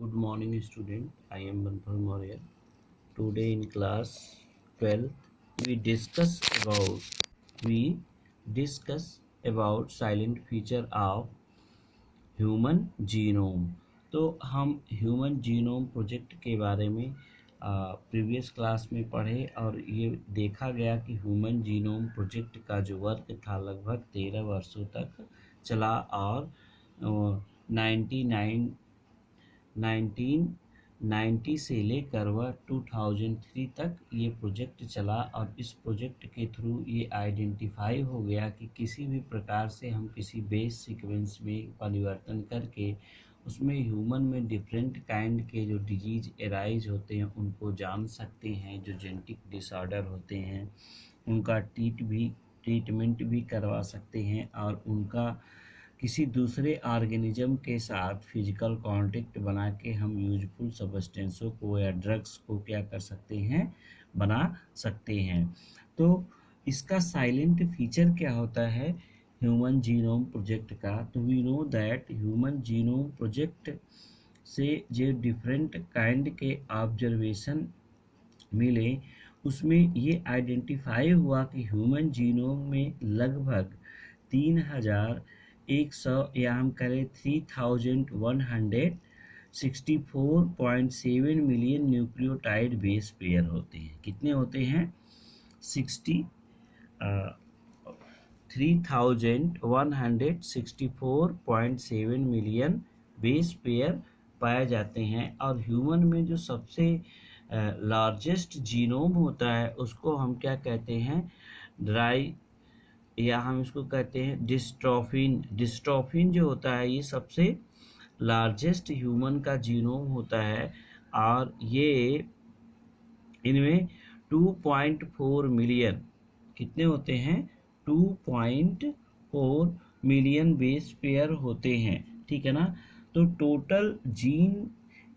Good morning, student. I am Banpal Maurya. Today in class 12, we discuss about silent feature of human genome. तो हम human genome project के बारे में previous class में पढ़े और ये देखा गया कि ह्यूमन जीनोम प्रोजेक्ट का जो वर्क था लगभग 13 वर्षों तक चला और 1990 से लेकर वह 2003 तक ये प्रोजेक्ट चला और इस प्रोजेक्ट के थ्रू ये आइडेंटिफाई हो गया कि किसी भी प्रकार से हम किसी बेस सीक्वेंस में परिवर्तन करके उसमें ह्यूमन में डिफरेंट काइंड के जो डिजीज एराइज होते हैं उनको जान सकते हैं। जो जेनेटिक डिसऑर्डर होते हैं उनका ट्रीटमेंट भी करवा सकते हैं और उनका किसी दूसरे ऑर्गेनिज्म के साथ फिजिकल कांटेक्ट बना के हम यूजफुल सब्सटेंसों को या ड्रग्स को क्या कर सकते हैं, बना सकते हैं। तो इसका साइलेंट फीचर क्या होता है ह्यूमन जीनोम प्रोजेक्ट का? तो we know that human genome project से जो डिफरेंट काइंड के ऑब्जर्वेशन मिले उसमें ये आइडेंटिफाई हुआ कि ह्यूमन जीनोम में लगभग 3100 या हम करें 3164.7 मिलियन न्यूक्लियोटाइड बेस पेयर होते हैं। कितने होते हैं? 3164.7 मिलियन बेस पेयर पाए जाते हैं। और ह्यूमन में जो सबसे लार्जेस्ट जीनोम होता है उसको हम क्या कहते हैं? या हम इसको कहते हैं डिस्ट्रोफिन जो होता है ये सबसे लार्जेस्ट ह्यूमन का जीनोम होता है और ये इनमें 2.4 मिलियन कितने होते हैं? 2.4 मिलियन बेस पेयर होते हैं, ठीक है ना। तो टोटल जीन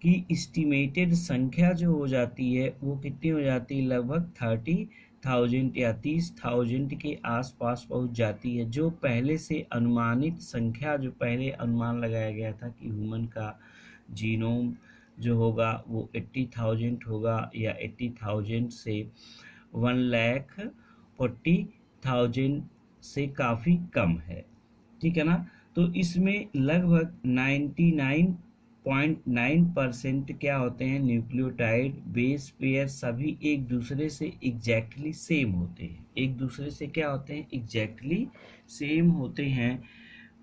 की एस्टिमेटेड संख्या जो हो जाती है वो कितनी हो जाती है? लगभग 30,000 या 30,000 के आसपास पहुंच जाती है। जो पहले से अनुमानित संख्या, जो पहले अनुमान लगाया गया था कि ह्यूमन का जीनोम जो होगा वो 80,000 होगा या 80,000 से 1,40,000 से काफ़ी कम है, ठीक है ना। तो इसमें लगभग 99.9% क्या होते हैं? न्यूक्लियोटाइड बेस पेयर सभी एक दूसरे से एग्जैक्टली सेम होते हैं। एक दूसरे से क्या होते हैं? एग्जैक्टली सेम होते हैं।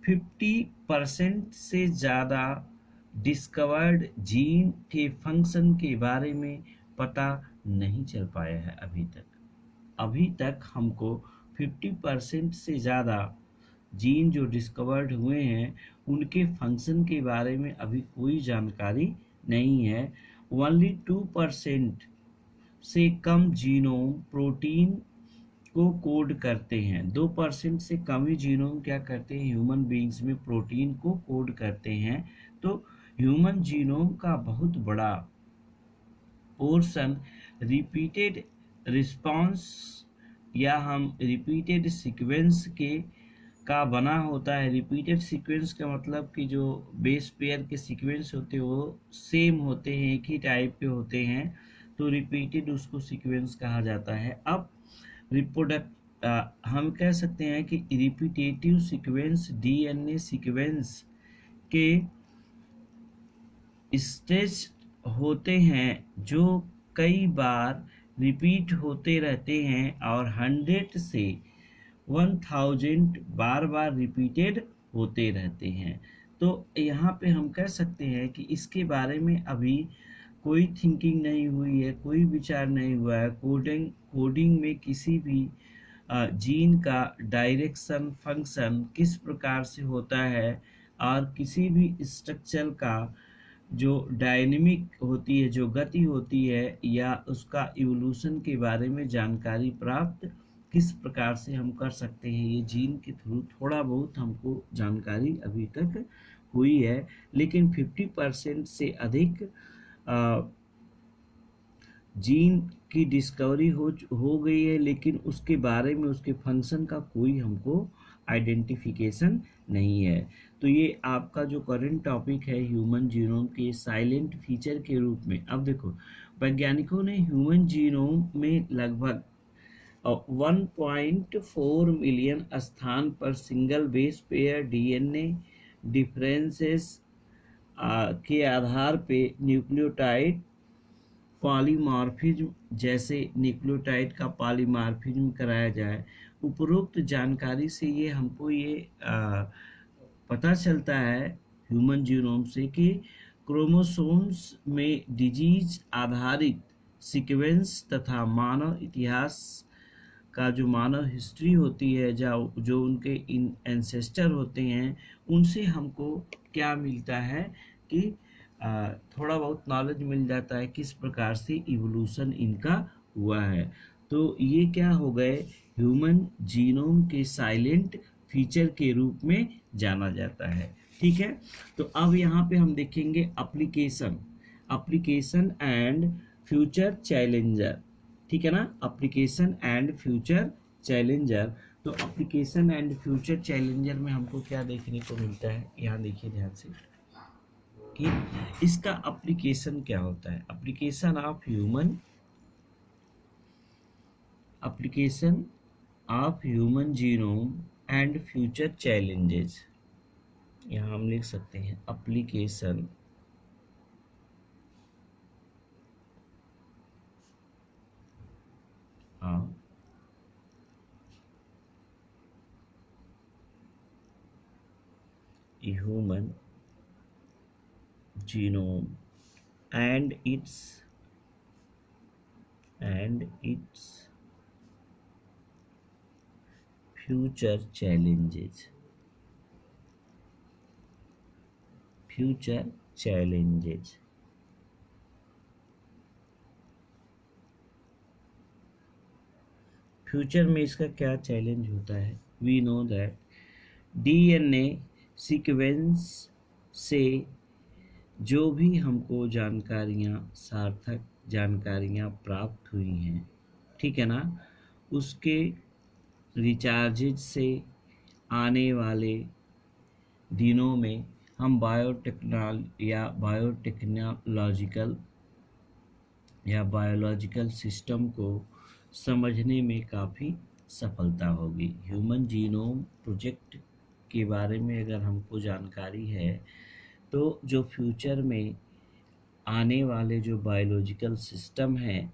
50% से ज़्यादा डिस्कवर्ड जीन के फंक्शन के बारे में पता नहीं चल पाया है अभी तक हमको 50% से ज़्यादा जीन जो डिस्कवर्ड हुए हैं उनके फंक्शन के बारे में अभी कोई जानकारी नहीं है। ओनली 2% से कम जीनोम प्रोटीन को कोड करते हैं। 2% से कम ही जीनोम क्या करते हैं? ह्यूमन बीइंग्स में प्रोटीन को कोड करते हैं। तो ह्यूमन जीनोम का बहुत बड़ा पोर्शन रिपीटेड रिस्पांस या हम रिपीटेड सीक्वेंस का बना होता है। रिपीटेड सीक्वेंस का मतलब कि जो बेस पेयर के सीक्वेंस होते हैं वो सेम होते हैं, एक ही टाइप के होते हैं, तो रिपीटेड उसको सीक्वेंस कहा जाता है। अब हम कह सकते हैं कि रिपीटेटिव सीक्वेंस डीएनए सीक्वेंस के स्टेज होते हैं जो कई बार रिपीट होते रहते हैं और 100 से 1000 बार बार रिपीटेड होते रहते हैं। तो यहाँ पे हम कह सकते हैं कि इसके बारे में अभी कोई थिंकिंग नहीं हुई है, कोई विचार नहीं हुआ है। कोडिंग में किसी भी जीन का डायरेक्शन फंक्शन किस प्रकार से होता है और किसी भी स्ट्रक्चर का जो डायनेमिक होती है, जो गति होती है, या उसका इवोल्यूशन के बारे में जानकारी प्राप्त किस प्रकार से हम कर सकते हैं, ये जीन के थ्रू थोड़ा बहुत हमको जानकारी अभी तक हुई है। लेकिन 50% से अधिक जीन की डिस्कवरी हो गई है, लेकिन उसके बारे में, उसके फंक्शन का कोई हमको आइडेंटिफिकेशन नहीं है। तो ये आपका जो करंट टॉपिक है ह्यूमन जीनोम के साइलेंट फीचर के रूप में। अब देखो, वैज्ञानिकों ने ह्यूमन जीनोम में लगभग 1.4 मिलियन स्थान पर single base pair DNA differences के आधार पे न्यूक्लियोटाइड पॉलीमॉर्फिज्म, जैसे न्यूक्लियोटाइड का पॉलीमॉर्फिज्म कराया जाए। उपरोक्त जानकारी से ये हमको ये पता चलता है ह्यूमन जीनोम से कि क्रोमोसोम्स में डिजीज आधारित सीक्वेंस तथा मानव इतिहास का जो मानव हिस्ट्री होती है, जो उनके इन एंसेस्टर होते हैं, उनसे हमको क्या मिलता है कि थोड़ा बहुत नॉलेज मिल जाता है किस प्रकार से इवोल्यूशन इनका हुआ है। तो ये क्या हो गए, ह्यूमन जीनोम के साइलेंट फीचर के रूप में जाना जाता है। ठीक है, तो अब यहाँ पे हम देखेंगे एप्लीकेशन एंड फ्यूचर चैलेंजर। ठीक है ना, एप्लीकेशन एंड फ्यूचर चैलेंजर। तो एप्लीकेशन एंड फ्यूचर चैलेंजर में हमको क्या देखने को मिलता है, यहाँ देखिए ध्यान से कि इसका एप्लीकेशन क्या होता है। Application of human genome and future challenges, यहाँ हम लिख सकते हैं application of human genome and its future challenges future में इसका क्या चैलेंज होता है। We know that DNA sequence से जो भी हमको सार्थक जानकारियाँ प्राप्त हुई हैं, ठीक है ना, उसके रिचार्जेज से आने वाले दिनों में हम बायोलॉजिकल सिस्टम को समझने में काफ़ी सफलता होगी। ह्यूमन जीनोम प्रोजेक्ट के बारे में अगर हमको जानकारी है तो जो फ्यूचर में आने वाले जो बायोलॉजिकल सिस्टम है,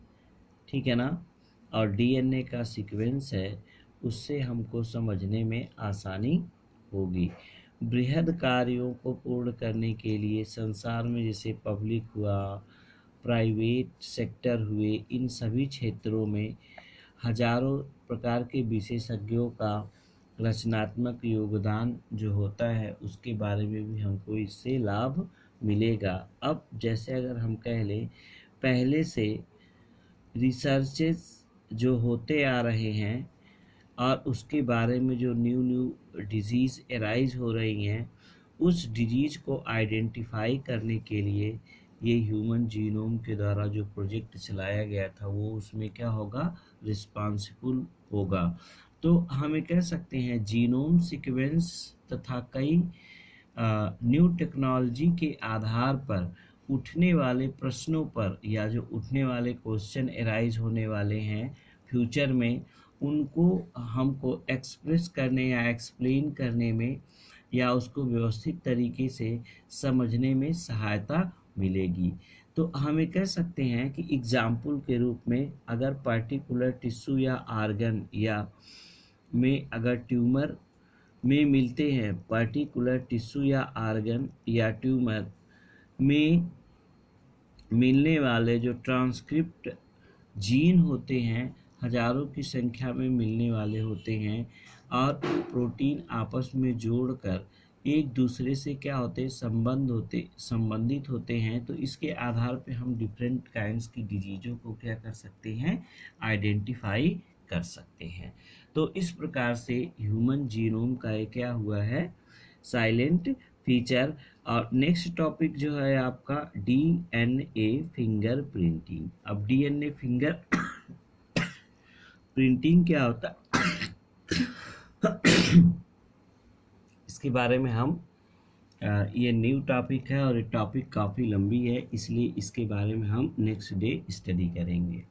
ठीक है ना, और डीएनए का सीक्वेंस है, उससे हमको समझने में आसानी होगी। बृहद कार्यों को पूर्ण करने के लिए संसार में जैसे पब्लिक हुआ, प्राइवेट सेक्टर हुए, इन सभी क्षेत्रों में हजारों प्रकार के विशेषज्ञों का रचनात्मक योगदान जो होता है, उसके बारे में भी हमको इससे लाभ मिलेगा। अब जैसे अगर हम कह लें, पहले से रिसर्चेस जो होते आ रहे हैं और उसके बारे में जो न्यू डिजीज़ एराइज हो रही हैं, उस डिजीज़ को आइडेंटिफाई करने के लिए ये ह्यूमन जीनोम के द्वारा जो प्रोजेक्ट चलाया गया था, वो उसमें क्या होगा, रिस्पॉन्सिबल होगा। तो हमें कह सकते हैं जीनोम सीक्वेंस तथा कई न्यू टेक्नोलॉजी के आधार पर उठने वाले प्रश्नों पर, या जो उठने वाले क्वेश्चन एराइज होने वाले हैं फ्यूचर में, उनको हमको एक्सप्रेस करने या एक्सप्लेन करने में या उसको व्यवस्थित तरीके से समझने में सहायता मिलेगी। तो हमें कह सकते हैं कि एग्जाम्पल के रूप में अगर पर्टिकुलर टिश्यू या आर्गन या में अगर ट्यूमर में मिलते हैं, पर्टिकुलर टिश्यू या आर्गन या ट्यूमर में मिलने वाले जो ट्रांसक्रिप्ट जीन होते हैं, हजारों की संख्या में मिलने वाले होते हैं, और प्रोटीन आपस में जोड़कर एक दूसरे से क्या होते हैं, संबंधित होते हैं। तो इसके आधार पे हम डिफरेंट काइंड्स की डिजीज़ों को क्या कर सकते हैं, आइडेंटिफाई कर सकते हैं। तो इस प्रकार से ह्यूमन जीनोम का ये क्या हुआ है, साइलेंट फीचर। और नेक्स्ट टॉपिक जो है आपका डीएनए फिंगर प्रिंटिंग। अब डीएनए फिंगर प्रिंटिंग क्या होता है इसके बारे में हम ये न्यू टॉपिक है और ये टॉपिक काफ़ी लंबी है, इसलिए इसके बारे में हम नेक्स्ट डे स्टडी करेंगे।